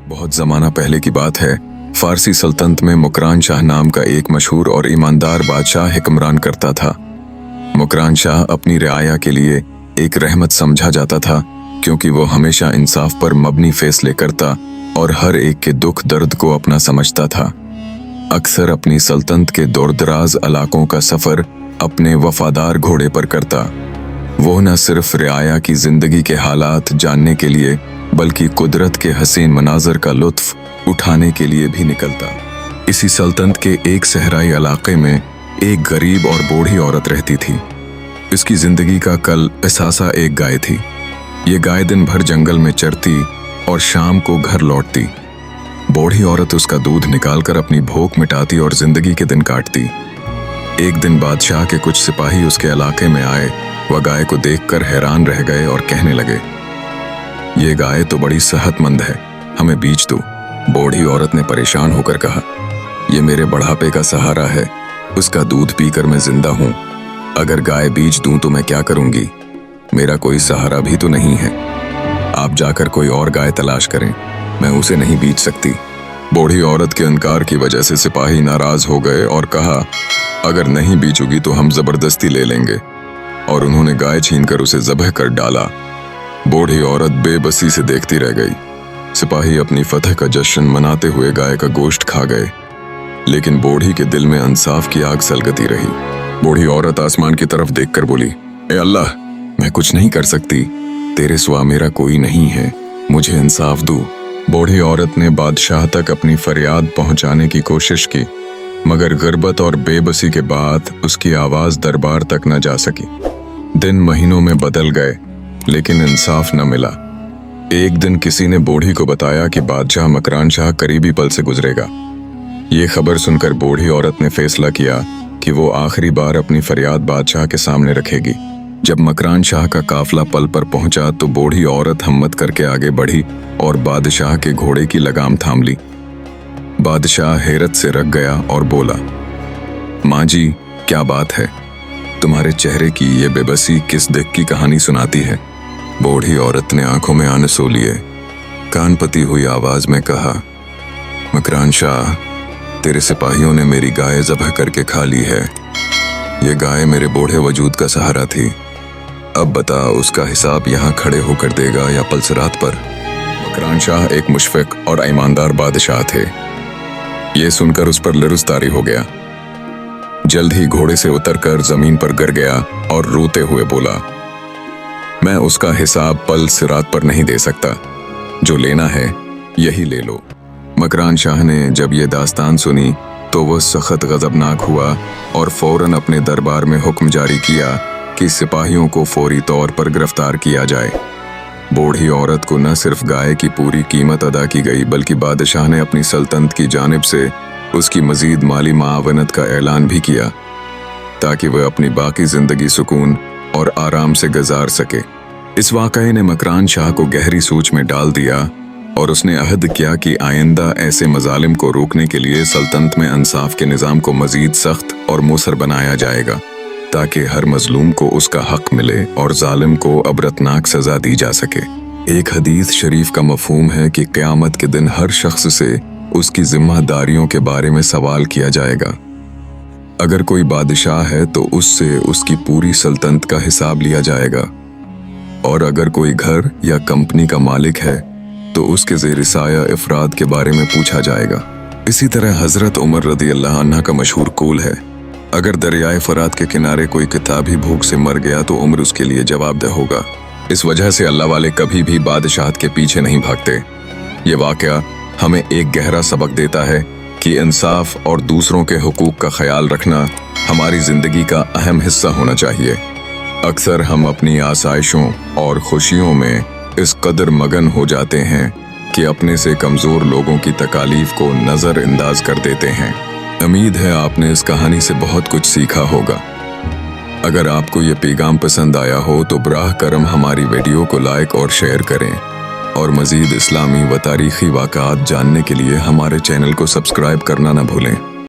बहुत ज़माना पहले की बात है। फारसी सल्तनत में मुकरान शाह नाम का एक मशहूर और ईमानदार बादशाह हुक्मरान करता था। मुकरान शाह अपनी रियाया के लिए एक रहमत समझा जाता था, क्योंकि वो हमेशा इंसाफ पर मबनी फैसले करता और हर एक के दुख दर्द को अपना समझता था। अक्सर अपनी सल्तनत के दूरदराज इलाकों का सफ़र अपने वफादार घोड़े पर करता। वो न सिर्फ रियाया की जिंदगी के हालात जानने के लिए बल्कि कुदरत के हसीन मनाजर का लुत्फ उठाने के लिए भी निकलता। इसी सल्तनत के एक सहराई इलाके में एक गरीब और बूढ़ी औरत रहती थी। इसकी जिंदगी का कल एहसासा एक गाय थी। ये गाय दिन भर जंगल में चरती और शाम को घर लौटती। बूढ़ी औरत उसका दूध निकालकर अपनी भूख मिटाती और जिंदगी के दिन काटती। एक दिन बादशाह के कुछ सिपाही उसके इलाके में आए। वह गाय को देखकर हैरान रह गए और कहने लगे, ये गाय तो बड़ी सेहतमंद है, हमें बेच दो। बूढ़ी औरत ने परेशान होकर कहा, ये मेरे बढ़ापे का सहारा है, उसका दूध पीकर मैं जिंदा हूँ। अगर गाय बेच दूं तो मैं क्या करूंगी? मेरा कोई सहारा भी तो नहीं है। आप जाकर कोई और गाय तलाश करें, मैं उसे नहीं बेच सकती। बूढ़ी औरत के इनकार की वजह से सिपाही नाराज हो गए और कहा, अगर नहीं बेचोगी तो हम जबरदस्ती ले लेंगे। और उन्होंने गाय छीनकर उसे ज़बह कर डाला। बूढ़ी औरत बेबसी से देखती रह गई। सिपाही अपनी फतह का जश्न मनाते हुए गाय का गोश्त खा गए, लेकिन बूढ़ी के दिल में इंसाफ की आग सलगती रही। बूढ़ी औरत आसमान की तरफ देखकर बोली, ए अल्लाह, मैं कुछ नहीं कर सकती, तेरे सिवा मेरा कोई नहीं है, मुझे इंसाफ दो। बूढ़ी औरत ने बादशाह तक अपनी फरियाद पहुंचाने की कोशिश की, मगर गुर्बत और बेबसी के बाद उसकी आवाज दरबार तक न जा सकी। दिन महीनों में बदल गए, लेकिन इंसाफ न मिला। एक दिन किसी ने बूढ़ी को बताया कि बादशाह मुकरान शाह करीबी पल से गुजरेगा। ये खबर सुनकर बूढ़ी औरत ने फैसला किया कि वो आखिरी बार अपनी फरियाद बादशाह के सामने रखेगी। जब मुकरान शाह का काफिला पल पर पहुंचा तो बूढ़ी औरत हिम्मत करके आगे बढ़ी और बादशाह के घोड़े की लगाम थाम ली। बादशाह हैरत से रख गया और बोला, माँ जी, क्या बात है? तुम्हारे चेहरे की ये बेबसी किस दिक की कहानी सुनाती है? बूढ़ी औरत ने आंखों में आंसू लिए कान पती हुई आवाज में कहा, मुकरान शाह, तेरे सिपाहियों ने मेरी गाय ज़बह करके खा ली है। ये गाय मेरे बूढ़े वजूद का सहारा थी। अब बता, उसका हिसाब यहाँ खड़े होकर देगा या पलसरात पर? मुकरान शाह एक मुशफ़िक और ईमानदार बादशाह थे। ये सुनकर उस पर लिरुस्तारी हो गया। जल्द ही घोड़े से उतरकर जमीन पर गिर गया और रोते हुए बोला, मैं उसका हिसाब पल सिरात पर नहीं दे सकता, जो लेना है यही ले लो। मुकरान शाह ने जब ये दास्तान सुनी तो वह सख्त गजबनाक हुआ और फौरन अपने दरबार में हुक्म जारी किया कि सिपाहियों को फौरी तौर पर गिरफ्तार किया जाए। बूढ़ी औरत को न सिर्फ गाय की पूरी कीमत अदा की गई, बल्कि बादशाह ने अपनी सल्तनत की जानिब से उसकी मजीद माली मावनत का ऐलान भी किया, ताकि वह अपनी बाकी जिंदगी सुकून और आराम से गुजार सके। इस वाक़ये ने मुकरान शाह को गहरी सोच में डाल दिया और उसने अहद किया कि आइंदा ऐसे मजालिम को रोकने के लिए सल्तनत में इंसाफ के निज़ाम को मजीद सख्त और मुसर बनाया जाएगा, ताकि हर मजलूम को उसका हक मिले और जालिम को अबरतनाक सजा दी जा सके। एक हदीस शरीफ का मफहूम है कि क़यामत के दिन हर शख्स से उसकी जिम्मेदारियों के बारे में सवाल किया जाएगा। अगर कोई बादशाह है तो उससे उसकी पूरी सल्तनत का हिसाब लिया जाएगा, और अगर कोई घर या कंपनी का मालिक है तो उसके ज़ेर-ए-साया अफराद के बारे में पूछा जाएगा। इसी तरह हज़रत उमर रज़ी अल्लाह अन्हा का मशहूर कौल है, अगर दरियाए फरात के किनारे कोई किताबी भूख से मर गया तो उम्र उसके लिए जवाबदेह होगा। इस वजह से अल्लाह वाले कभी भी बादशाहत के पीछे नहीं भागते। ये वाक़या हमें एक गहरा सबक देता है कि इंसाफ और दूसरों के हुकूक का ख्याल रखना हमारी ज़िंदगी का अहम हिस्सा होना चाहिए। अक्सर हम अपनी आसाइशों और खुशियों में इस कदर मगन हो जाते हैं कि अपने से कमज़ोर लोगों की तकालीफ को नज़रअंदाज कर देते हैं। उम्मीद है आपने इस कहानी से बहुत कुछ सीखा होगा। अगर आपको ये पैगाम पसंद आया हो तो बराह करम हमारी वीडियो को लाइक और शेयर करें, और मज़ीद इस्लामी व तारीख़ी वाक़ात जानने के लिए हमारे चैनल को सब्सक्राइब करना न भूलें।